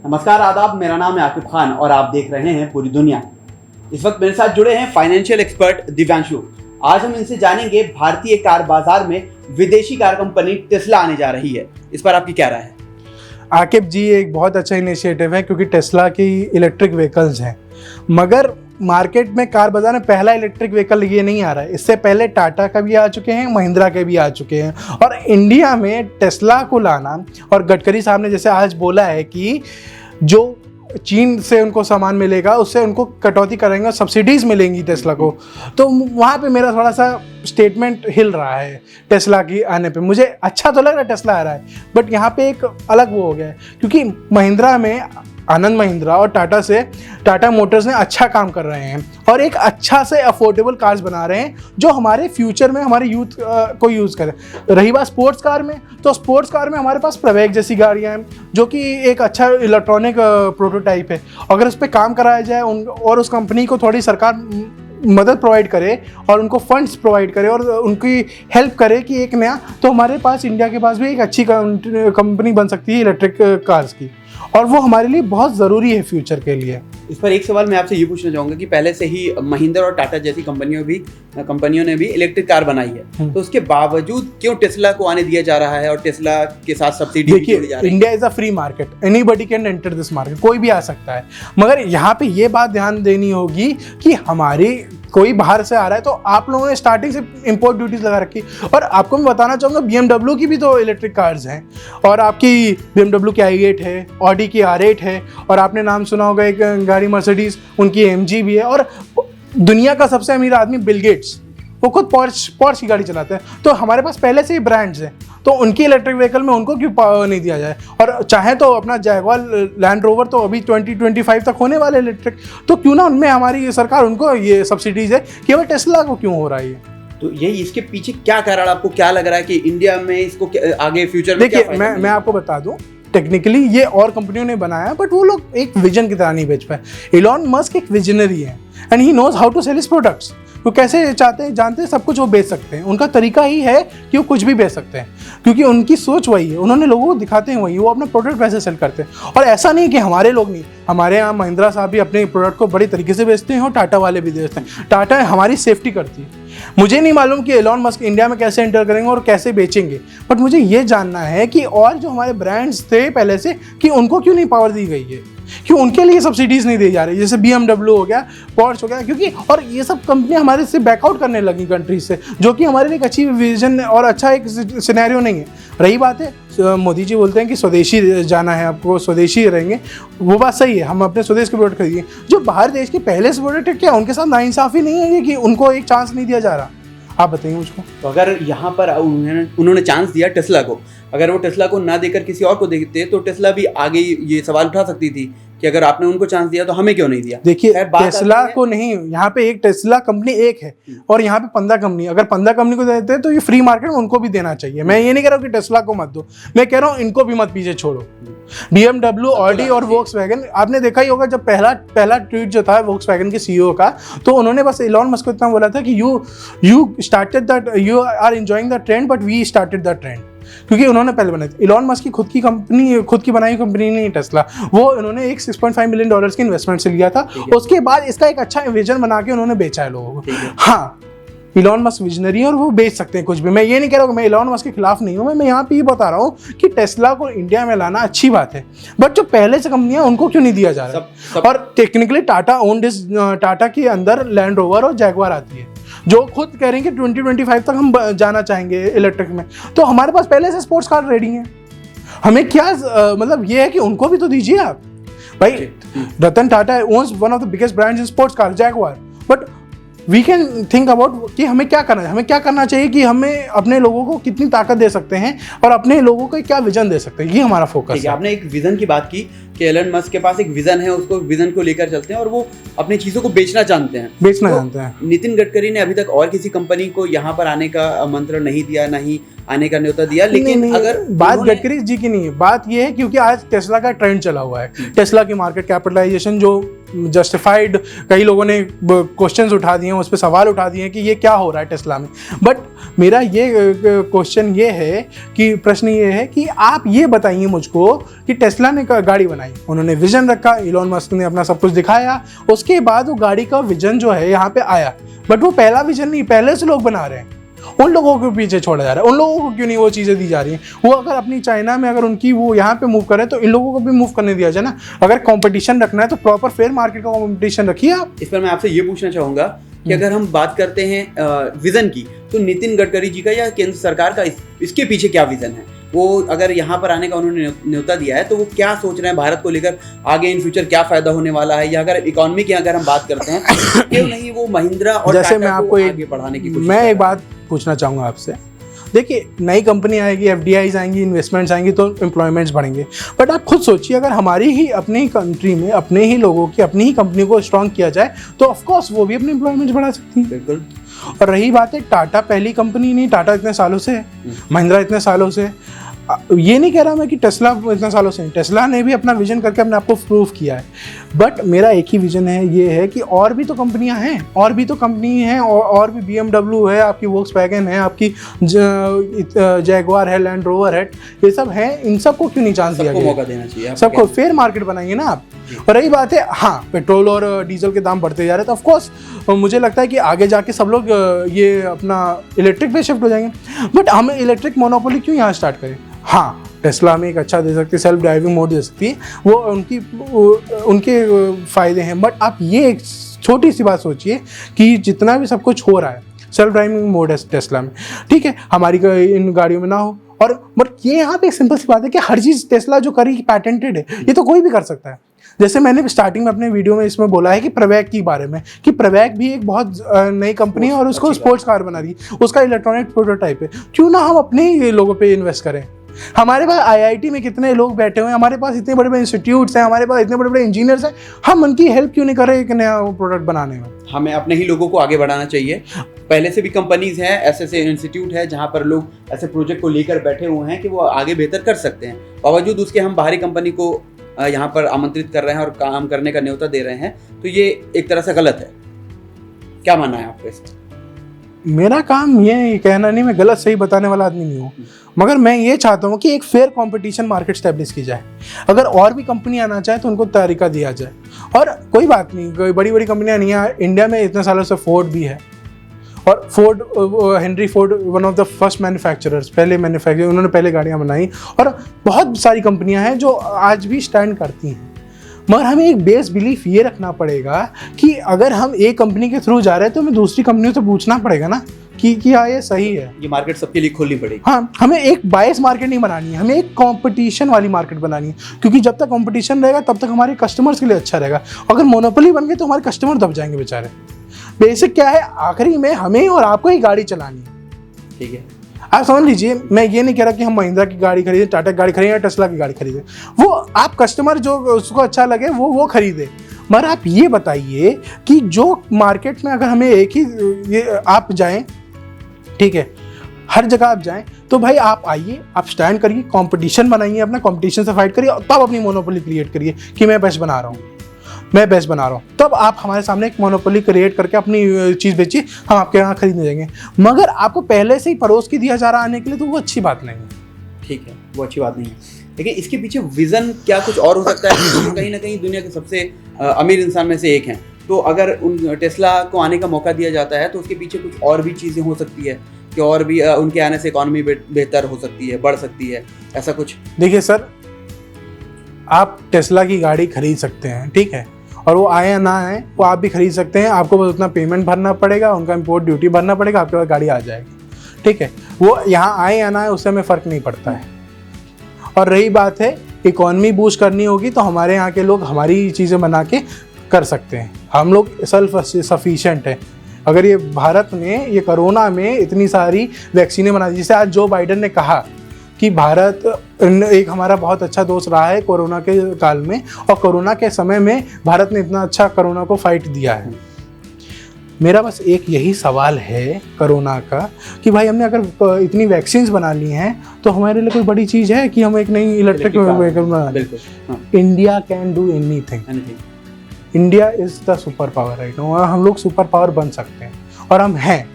नमस्कार, आदाब। मेरा नाम है आकिब खान और आप देख रहे हैं पूरी दुनिया। इस वक्त मेरे साथ जुड़े हैं फाइनेंशियल एक्सपर्ट दिव्यांशु। आज हम इनसे जानेंगे भारतीय कार बाजार में विदेशी कार कंपनी टेस्ला आने जा रही है। इस पर आपकी क्या राय है? आकिब जी, एक बहुत अच्छा इनिशिएटिव है क्योंकि टेस्ला की इलेक्ट्रिक व्हीकल्स हैं, मगर मार्केट में कार बाजार में पहला इलेक्ट्रिक व्हीकल ये नहीं आ रहा है। इससे पहले टाटा का भी आ चुके हैं, महिंद्रा के भी आ चुके हैं, और इंडिया में टेस्ला को लाना, और गडकरी साहब ने जैसे आज बोला है कि जो चीन से उनको सामान मिलेगा उससे उनको कटौती करेंगे, सब्सिडीज मिलेंगी टेस्ला को, तो वहाँ पे मेरा थोड़ा सा स्टेटमेंट हिल रहा है टेस्ला की आने पे। मुझे अच्छा तो लग रहा है टेस्ला आ रहा है, बट यहाँ पे एक अलग वो हो गया है क्योंकि महिंद्रा में आनंद महिंद्रा और टाटा मोटर्स ने अच्छा काम कर रहे हैं और एक अच्छा से अफोर्डेबल कार्स बना रहे हैं जो हमारे फ्यूचर में हमारे यूथ को यूज़ करें। रही बात स्पोर्ट्स कार में, तो स्पोर्ट्स कार में हमारे पास प्रवेग जैसी गाड़ियां हैं जो कि एक अच्छा इलेक्ट्रॉनिक प्रोटोटाइप है। अगर उस पर काम कराया जाए और उस कंपनी को थोड़ी सरकार मदद प्रोवाइड करे और उनको फंड्स प्रोवाइड करे और उनकी हेल्प करे कि एक नया, तो हमारे पास इंडिया के पास भी एक अच्छी कंपनी बन सकती है इलेक्ट्रिक कार्स की, और वो हमारे लिए बहुत ज़रूरी है फ्यूचर के लिए। इस पर एक सवाल मैं आपसे ये पूछना चाहूँगा कि पहले से ही महिंद्रा और टाटा जैसी कंपनियों ने भी इलेक्ट्रिक कार बनाई है, तो उसके बावजूद क्यों टेस्ला को आने दिया जा रहा है और टेस्ला के साथ सब्सिडी भी जोड़ी जा रही है? India is a free market, anybody can enter this market, कोई भी आ सकता है, मगर यहाँ पे ये बात ध्यान देनी होगी कि हमारी कोई बाहर से आ रहा है तो आप लोगों ने स्टार्टिंग से इंपोर्ट ड्यूटीज लगा रखी। और आपको मैं बताना चाहूँगा BMW की भी तो इलेक्ट्रिक कार्स हैं, और आपकी BMW की i8 है, ऑडी की R8 है, और आपने नाम सुना होगा एक गाड़ी मर्सिडीज, उनकी MG भी है, और दुनिया का सबसे अमीर आदमी बिल गेट्स वो खुद पॉर्श की गाड़ी चलाते हैं। तो हमारे पास पहले से ही ब्रांड्स हैं, तो उनकी इलेक्ट्रिक व्हीकल में उनको क्यों पावर नहीं दिया जाए? और चाहे तो अपना जैगवार लैंड रोवर तो अभी 2025 तक होने वाले इलेक्ट्रिक, तो क्यों ना उनमें हमारी सरकार उनको ये सब्सिडीज है, केवल टेस्ला को क्यों हो रहा है ये? तो यही इसके पीछे क्या कारण, आपको क्या लग रहा है कि इंडिया में इसको आगे फ्यूचर में? देखिए, मैं आपको बता दूं, टेक्निकली ये और कंपनियों ने बनाया, बट वो लोग एक विजन की तरह नहीं बेच पाए। इलॉन मस्क एक विजनरी है and he knows how to sell his products. वो कैसे जानते हैं सब कुछ वो बेच सकते हैं, उनका तरीका ही है कि वो कुछ भी बेच सकते हैं क्योंकि उनकी सोच वही है, उन्होंने लोगों को दिखाते हैं वही, वो अपना प्रोडक्ट वैसे सेल करते हैं। और ऐसा नहीं कि हमारे लोग नहीं, हमारे यहाँ महिंद्रा साहब भी अपने प्रोडक्ट को बड़ी तरीके से बेचते हैं और टाटा वाले भी बेचते हैं। टाटा हमारी सेफ्टी करती है। मुझे नहीं मालूम कि एलॉन मस्क इंडिया में कैसे एंटर करेंगे और कैसे बेचेंगे, बट मुझे ये जानना है कि और जो हमारे ब्रांड्स थे पहले से, कि उनको क्यों नहीं पावर दी गई है, क्यों उनके लिए सब्सिडीज नहीं दी जा रही, जैसे BMW हो गया, पोर्श हो गया, क्योंकि और ये सब कंपनियां हमारे से बैकआउट करने लगी कंट्रीज से, जो कि हमारे लिए एक अच्छी विजन और अच्छा एक सिनेरियो नहीं है। रही बात है, मोदी जी बोलते हैं कि स्वदेशी जाना है, आपको स्वदेशी रहेंगे, वो बात सही है, हम अपने स्वदेश के प्रोडक्ट खरीदिए। जो बाहर देश के पहले से प्रोडक्ट है, क्या उनके साथ नाइंसाफ़ी नहीं है कि उनको एक चांस नहीं दिया जा रहा? आप बताइए मुझको। तो अगर यहाँ पर उन्होंने चांस दिया टेस्ला को, अगर वो टेस्ला को ना देकर किसी और को देते तो टेस्ला भी आगे ये सवाल उठा सकती थी कि अगर आपने उनको चांस दिया तो हमें क्यों नहीं दिया। देखिए, टेस्ला को नहीं, यहाँ पे एक टेस्ला कंपनी एक है और यहाँ पे 15 कंपनी, अगर 15 कंपनी को देते हैं तो ये फ्री मार्केट में उनको भी देना चाहिए। मैं ये नहीं कह रहा हूँ कि टेस्ला को मत दो, मैं कह रहा हूँ इनको भी मत पीछे छोड़ो। BMW, ऑडी और वोक्सवैगन, आपने देखा ही होगा जब पहला ट्वीट जो था वोक्सवैगन के CEO का, तो उन्होंने बस एलॉन मस्क को इतना बोला था कि you started that, you are enjoying the trend but we started the trend, क्योंकि उन्होंने पहले बनाई थी। एलॉन मस्क की खुद की कंपनी, खुद की बनाई कंपनी नहीं टेस्ला, वो उन्होंने एक $6.5 मिलियन की इन्वेस्टमेंट से लिया था, उसके बाद इसका एक अच्छा विजन बना के उन्होंने बेचा है लोगों को। हाँ, इलॉन मस्क विजनरी है और वो बेच सकते हैं कुछ भी। मैं ये नहीं कह रहा हूँ कि मैं इलॉन मस्क के खिलाफ नहीं हूँ, मैं यहाँ पे ये बता रहा हूँ कि टेस्ला को इंडिया में लाना अच्छी बात है, बट जो पहले से कंपनियां उनको क्यों नहीं दिया जा रहा? और technically Tata owned is, Tata के अंदर लैंड रोवर और जैगवार आती है, जो खुद कह रहे हैं कि 2025 तक हम जाना चाहेंगे इलेक्ट्रिक में, तो हमारे पास पहले से स्पोर्ट्स कार रेडी हैं। हमें क्या मतलब ये है कि उनको भी तो दीजिए आप भाई। Ratan Tata owns one of the biggest brands in sports car, Jaguar, but we can think about कि हमें क्या करना है, हमें क्या करना चाहिए, कि हमें अपने लोगों को कितनी ताकत दे सकते हैं और अपने लोगों को क्या विजन दे सकते हैं, ये हमारा फोकस है। आपने एक विजन की बात की कि एलन मस्क के पास एक विजन है, उसको विजन को लेकर चलते हैं और वो अपनी चीज़ों को बेचना जानते हैं। नितिन गडकरी ने अभी तक और किसी कंपनी को यहाँ पर आने का आमंत्रण नहीं दिया, नहीं आने का न्योता दिया, लेकिन नहीं, अगर बात गडकरी जी की नहीं है, बात ये है क्योंकि आज टेस्ला का ट्रेंड चला हुआ है, टेस्ला की मार्केट कैपिटलाइजेशन जो जस्टिफाइड, कई लोगों ने क्वेश्चंस उठा दिए हैं, उस पर सवाल उठा दिए हैं कि ये क्या हो रहा है टेस्ला में। बट मेरा ये क्वेश्चन ये है कि प्रश्न ये है कि आप ये बताइए मुझको कि टेस्ला ने गाड़ी बनाई बनाई, उन्होंने विजन रखा, इलॉन मस्क ने अपना सब कुछ दिखाया, उसके बाद वो गाड़ी का विजन जो है यहाँ पे आया। बट वो पहला विजन नहीं, पहले से लोग बना रहे हैं, उन लोगों को पीछे छोड़ा जा रहा है। उन लोगों को क्यों नहीं वो चीज़ें दी जा रही हैं? वो अगर अपनी चाइना में अगर उनकी वो यहाँ पे मूव करे तो इन लोगों को भी मूव करने दिया जाए ना। अगर कंपटीशन रखना है तो प्रॉपर फेयर मार्केट का कंपटीशन रखिए आप। इस पर मैं आपसे ये पूछना चाहूँगा कि अगर हम बात करते हैं विजन की, तो नितिन गडकरी जी का या केंद्र सरकार का इसके पीछे क्या विजन है? वो अगर यहाँ पर आने का उन्होंने न्योता दिया है तो वो क्या सोच रहे हैं भारत को लेकर, आगे इन फ्यूचर क्या फायदा होने वाला है? या अगर इकोनॉमी की अगर हम बात करते हैं, क्यों नहीं वो महिंद्रा और जैसे मैं आपको आगे बढ़ाने की कोशिश? मैं एक बात पूछना चाहूँगा आपसे। देखिए, नई कंपनी आएगी, एफडीआईज आएंगी, इन्वेस्टमेंट्स आएंगी तो एम्प्लॉयमेंट्स बढ़ेंगे। बट आप खुद सोचिए, अगर हमारी ही अपनी ही कंट्री में अपने ही लोगों की अपनी ही कंपनी को स्ट्रॉन्ग किया जाए तो ऑफकोर्स वो भी अपनी एम्प्लॉयमेंट्स बढ़ा सकती है। बिल्कुल। और रही बात है, टाटा पहली कंपनी नहीं, टाटा इतने सालों से है, महिंद्रा इतने सालों से। ये नहीं कह रहा मैं कि टेस्ला इतने सालों से, टेस्ला ने भी अपना विजन करके अपने आप को प्रूव किया है। बट मेरा एक ही विजन है, ये है कि और भी तो कंपनियां हैं, और भी तो कंपनी हैं, और भी BMW है, आपकी वोक्सवैगन है, आपकी जैगुआर है, लैंड रोवर है, ये सब है। इन सबको क्यों नहीं चांस दिया गया? मौका देना चाहिए, सबको फेयर मार्केट बनाइए ना आप। और रही बात है, हाँ, पेट्रोल और डीजल के दाम बढ़ते जा रहे हैं तो ऑफकोर्स मुझे लगता है कि आगे जाके सब लोग ये अपना इलेक्ट्रिक पे शिफ्ट हो जाएंगे। बट हम इलेक्ट्रिक मोनोपोली क्यों यहाँ स्टार्ट करें? हाँ, टेस्ला हमें एक अच्छा दे सकती है, सेल्फ ड्राइविंग मोड दे सकती है, वो उनके फ़ायदे हैं। बट आप ये एक छोटी सी बात सोचिए कि जितना भी सब कुछ हो रहा है, सेल्फ ड्राइविंग मोड है टेस्ला में, ठीक है, हमारी इन गाड़ियों में ना हो। और बट ये यहाँ पे एक सिंपल सी बात है कि हर चीज़ टेस्ला जो करी पैटेंटेड है, ये तो कोई भी कर सकता है। जैसे मैंने स्टार्टिंग में अपने वीडियो में इसमें बोला है कि प्रवैग के बारे में, कि प्रवैग भी एक बहुत नई कंपनी है और उसको स्पोर्ट्स कार बना रही है, उसका इलेक्ट्रॉनिक प्रोटोटाइप है। क्यों ना हम अपने ही लोगों पे इन्वेस्ट करें? हमारे पास IIT में कितने लोग बैठे हुए हैं, हमारे पास इतने बड़े बड़े इंस्टीट्यूट्स हैं, हमारे पास इतने बड़े बड़े इंजीनियर्स हैं, हम उनकी हेल्प क्यों नहीं कर रहे एक नया प्रोडक्ट बनाने में? हमें अपने ही लोगों को आगे बढ़ाना चाहिए। पहले से भी कंपनीज हैं, ऐसे इंस्टीट्यूट है जहाँ पर लोग ऐसे प्रोजेक्ट को लेकर बैठे हुए हैं कि वो आगे बेहतर कर सकते हैं। बावजूद उसके हम बाहरी कंपनी को यहाँ पर आमंत्रित कर रहे हैं और काम करने का न्योता दे रहे हैं, तो ये एक तरह से गलत है। क्या मानना है आपका इसका? मेरा काम ये कहना नहीं, मैं गलत सही बताने वाला आदमी नहीं हूँ, मगर मैं ये चाहता हूँ कि एक फेयर कंपटीशन मार्केट स्टैब्लिश की जाए। अगर और भी कंपनी आना चाहे तो उनको तरीका दिया जाए। और कोई बात नहीं, कोई बड़ी बड़ी कंपनियाँ नहीं है इंडिया में, इतने सालों से फोर्ड भी है, और Ford, Henry Ford one of the first manufacturers, पहले मैन्युफैक्चरर, उन्होंने पहले गाड़ियाँ बनाई। और बहुत सारी कंपनियाँ हैं जो आज भी स्टैंड करती हैं। मगर हमें एक बेस बिलीफ ये रखना पड़ेगा कि अगर हम एक कंपनी के थ्रू जा रहे हैं तो हमें दूसरी कंपनियों से पूछना पड़ेगा ना कि हाँ ये सही है। ये मार्केट सबके लिए खोलनी पड़ेगी। हाँ, हमें एक बायस मार्केट नहीं बनानी है, हमें एक कंपटीशन वाली मार्केट बनानी है। क्योंकि जब तक कंपटीशन रहेगा तब तक हमारे कस्टमर्स के लिए अच्छा रहेगा। अगर मोनोपोली बन गई तो हमारे कस्टमर दब जाएंगे बेचारे। बेसिक क्या है, आखिरी में हमें और आपको ही गाड़ी चलानी है। ठीक है, आप समझ लीजिए, मैं ये नहीं कह रहा कि हम महिंद्रा की गाड़ी खरीदें, टाटा की गाड़ी खरीदें या टेस्ला की गाड़ी खरीदें। वो आप कस्टमर जो उसको अच्छा लगे वो खरीदे। मगर आप ये बताइए कि जो मार्केट में अगर हमें एक ही ये आप जाएं, ठीक है, हर जगह आप जाएं, तो भाई आप आइए, आप स्टैंड करिए, कंपटीशन बनाइए, अपना कंपटीशन से फाइट करिए, तब अपनी मोनोपोली क्रिएट करिए कि मैं बेस्ट बना रहा हूँ, मैं बेस्ट बना रहा हूँ। तब आप हमारे सामने एक मोनोपोली क्रिएट करके अपनी चीज़ बेचिए, हम आपके यहाँ खरीदने जाएंगे। मगर आपको पहले से ही परोस के दिया जा रहा आने के लिए, तो वो अच्छी बात नहीं है। ठीक है, वो अच्छी बात नहीं है। लेकिन इसके पीछे विजन क्या कुछ और हो सकता है? तो कहीं ना कहीं दुनिया के सबसे अमीर इंसान में से एक हैं, तो अगर उन टेस्ला को आने का मौका दिया जाता है तो उसके पीछे कुछ और भी चीज़ें हो सकती है कि और भी उनके आने से इकॉनमी बेहतर हो सकती है, बढ़ सकती है, ऐसा कुछ? देखिए सर, आप टेस्ला की गाड़ी खरीद सकते हैं, ठीक है, और वो आए या ना आए वो आप भी खरीद सकते हैं। आपको बस उतना पेमेंट भरना पड़ेगा, उनका इंपोर्ट ड्यूटी भरना पड़ेगा, आपके पास गाड़ी आ जाएगी, ठीक है। वो यहाँ आए या ना आए उससे हमें फ़र्क नहीं पड़ता है। और रही बात है इकॉनमी बूस्ट करनी होगी तो हमारे यहाँ के लोग हमारी चीज़ें बना के कर सकते हैं। हम लोग सेल्फ सफिशिएंट हैं। अगर ये भारत में ये कोरोना में इतनी सारी वैक्सीनें बना दी, जैसे आज जो बाइडन ने कहा कि भारत एक हमारा बहुत अच्छा दोस्त रहा है कोरोना के काल में, और कोरोना के समय में भारत ने इतना अच्छा कोरोना को फाइट दिया है। मेरा बस एक यही सवाल है कोरोना का कि भाई हमने अगर इतनी वैक्सीन्स बना ली हैं तो हमारे लिए कोई बड़ी चीज़ है कि हम एक नई इलेक्ट्रिक व्हीकल बना लें। India can do anything. India is the super power right now. हम लोग सुपर पावर बन सकते हैं और हम हैं,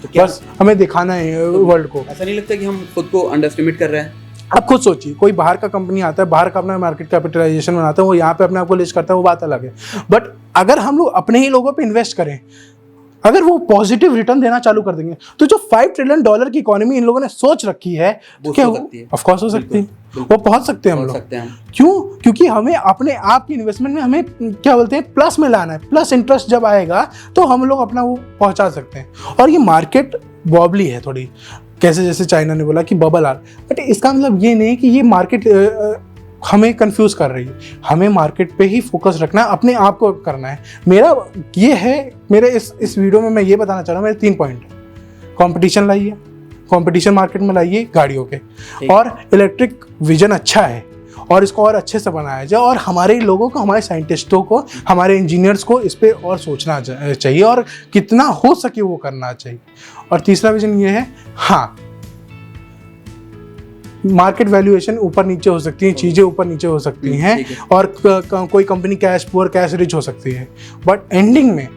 तो बस हमें दिखाना है वर्ल्ड को। ऐसा नहीं लगता कि हम खुद को अंडर एस्टिमेट कर रहे हैं? आप खुद सोचिए, कोई बाहर का कंपनी आता है, बाहर का अपना मार्केट कैपिटलाइजेशन बनाता है, वो यहाँ पे अपने आप को लिस्ट करता है, वो बात अलग है। बट अगर हम लोग अपने ही लोगों पे इन्वेस्ट करें, अगर वो पॉजिटिव रिटर्न देना चालू कर देंगे, तो जो $5 ट्रिलियन की इकोनॉमी इन लोगों ने सोच रखी है, तो क्या ऑफ कोर्स हो सकती है, वो पहुंच सकते हैं हम लोग। क्यों? क्योंकि हमें अपने आप की इन्वेस्टमेंट में हमें क्या बोलते हैं, प्लस में लाना है। प्लस इंटरेस्ट जब आएगा तो हम लोग अपना वो पहुंचा सकते हैं। और ये मार्केट वॉबली है थोड़ी, कैसे जैसे चाइना ने बोला कि बबल आर, बट इसका मतलब ये नहीं कि ये मार्केट हमें कंफ्यूज कर रही है। हमें मार्केट पे ही फोकस रखना है, अपने आप को करना है। मेरा ये है, मेरे इस वीडियो में मैं ये बताना चाह रहा हूँ, मेरे 3 पॉइंट है। कंपटीशन लाइए, कंपटीशन मार्केट में लाइए गाड़ियों के, और इलेक्ट्रिक विजन अच्छा है और इसको और अच्छे से बनाया जाए, और हमारे लोगों को, हमारे साइंटिस्टों को, हमारे इंजीनियर्स को इस पर और सोचना चाहिए और कितना हो सके वो करना चाहिए। और तीसरा विजन ये है, हाँ, मार्केट वैल्यूएशन ऊपर नीचे हो सकती है, चीज़ें ऊपर नीचे हो सकती हैं, और कोई company cash poor cash rich हो सकती है, बट एंडिंग में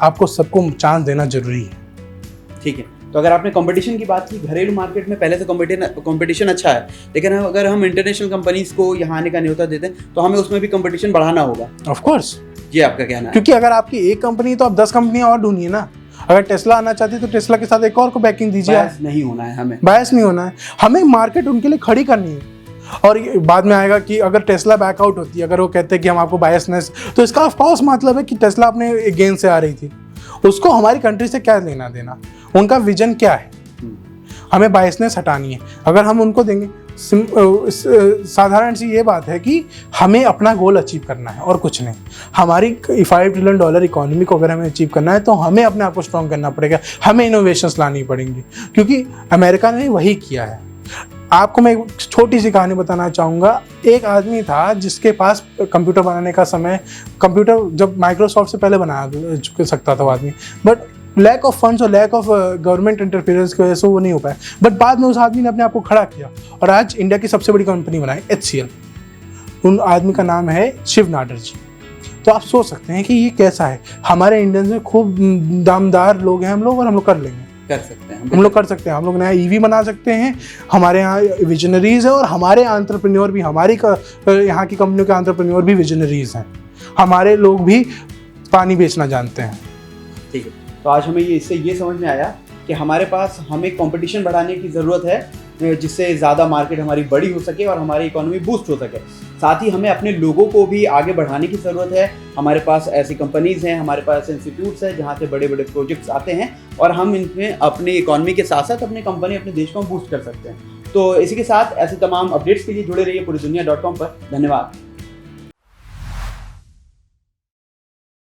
आपको सबको चांस देना जरूरी है। ठीक है, तो अगर आपने कंपटीशन की बात की, घरेलू मार्केट में पहले से कंपटीशन अच्छा है, लेकिन अगर हम इंटरनेशनल कंपनीज को यहाँ आने का न्योता देते हैं तो हमें उसमें भी कंपटीशन बढ़ाना होगा। ऑफ कोर्स, ये आपका कहना है। क्योंकि अगर आपकी एक कंपनी, तो आप 10 कंपनियां और ढूंढिए ना। अगर टेस्ला आना चाहती है तो टेस्ला के साथ एक और को बैकिंग दीजिए। बायस नहीं होना है हमें, बायस नहीं होना है, हमें मार्केट उनके लिए खड़ी करनी है। और बाद में आएगा कि अगर टेस्ला बैकआउट होती है, अगर वो कहते हैं कि हम आपको बायसनेस, तो इसका ऑफ कोर्स मतलब है कि टेस्ला अपने गेन से आ रही थी, उसको हमारी कंट्री से क्या लेना देना, उनका विजन क्या है, हमें बायसनेस हटानी है। अगर हम उनको देंगे, साधारण सी ये बात है कि हमें अपना गोल अचीव करना है और कुछ नहीं। हमारी $5 ट्रिलियन इकोनॉमी को अगर हमें अचीव करना है तो हमें अपने आप को स्ट्रॉन्ग करना पड़ेगा, हमें इनोवेशंस लानी पड़ेंगी, क्योंकि अमेरिका ने वही किया है। आपको मैं एक छोटी सी कहानी बताना चाहूँगा। एक आदमी था जिसके पास कंप्यूटर बनाने का समय, कंप्यूटर जब माइक्रोसॉफ्ट से पहले बना सकता था वो आदमी, बट लैक ऑफ फंड्स और लैक ऑफ गवर्नमेंट इंटरफेरेंस की वजह से वो नहीं हो पाया। बट बाद में उस आदमी ने अपने आप को खड़ा किया और आज इंडिया की सबसे बड़ी कंपनी बनाई, HCL। उन आदमी का नाम है शिव नाडर जी। तो आप सोच सकते हैं कि ये कैसा है। हमारे इंडियंस में खूब दामदार लोग हैं हम लोग, और हम लोग कर लेंगे, कर सकते हैं, हम लोग कर सकते हैं। हम लोग नया EV बना सकते हैं, हमारे यहाँ विजनरीज है, और हमारे एंटरप्रेन्योर भी, हमारी यहाँ की कंपनियों के एंटरप्रेन्योर भी विजनरीज हैं। हमारे लोग भी पानी बेचना जानते हैं। ठीक है, तो आज हमें इससे ये समझ में आया कि हमारे पास हमें कंपटीशन बढ़ाने की ज़रूरत है, जिससे ज़्यादा मार्केट हमारी बड़ी हो सके और हमारी इकोनॉमी बूस्ट हो सके। साथ ही हमें अपने लोगों को भी आगे बढ़ाने की ज़रूरत है। हमारे पास ऐसी कंपनीज़ हैं, हमारे पास इंस्टीट्यूट्स हैं जहाँ से बड़े बड़े प्रोजेक्ट्स आते हैं, और हम इनमें अपनी इकोनॉमी के साथ साथ अपनी कंपनी, अपने देश को बूस्ट कर सकते हैं। तो इसी के साथ ऐसे तमाम अपडेट्स के लिए जुड़े रहिए पूरी दुनिया.com पर। धन्यवाद।